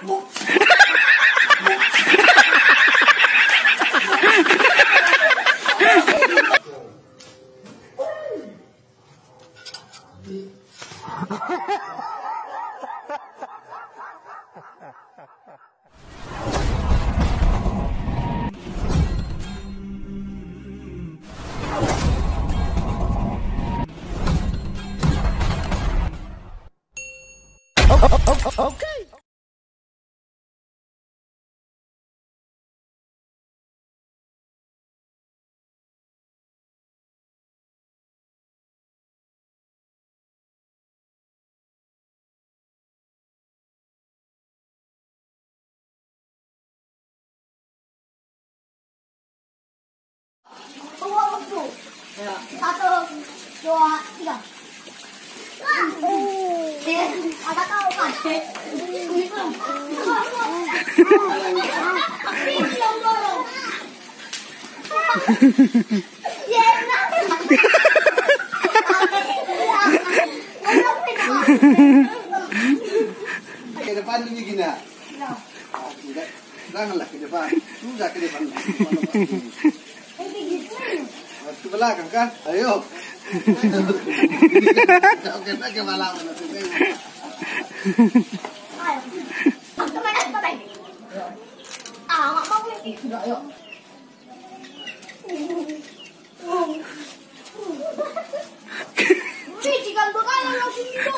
Okay. Ya. 1, 2, 3. Ada kau kan? Ke depan dulu gini. Janganlah ke depan. Sudah ke depan. Ke belakang kan? Ayo. Oke, ke belakang nanti. Ayo. Kemana? Ah, nggak mau ini. Sudah, ayo. Jika bakalan langsung itu.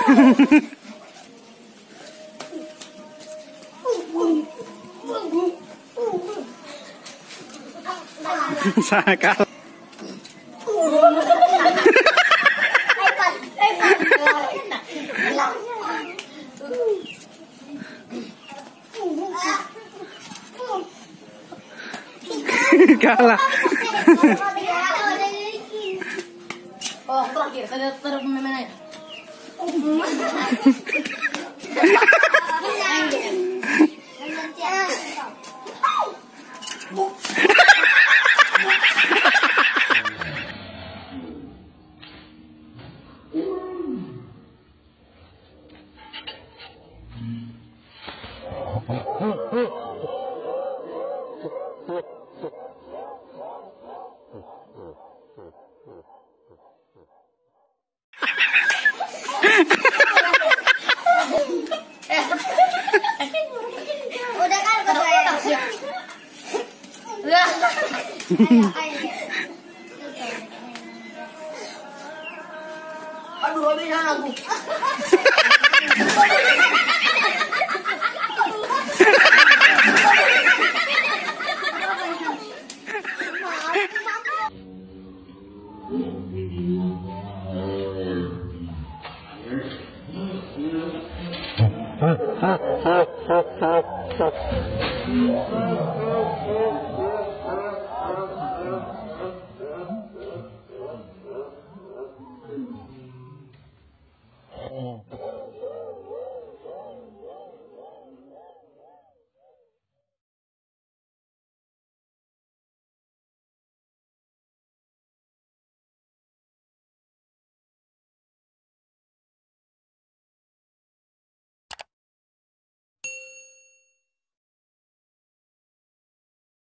Sakal. Kalah. Oh, terakhir saya terus memang. Udah kan saya. Aduh, habisan aku. Ha ha ha.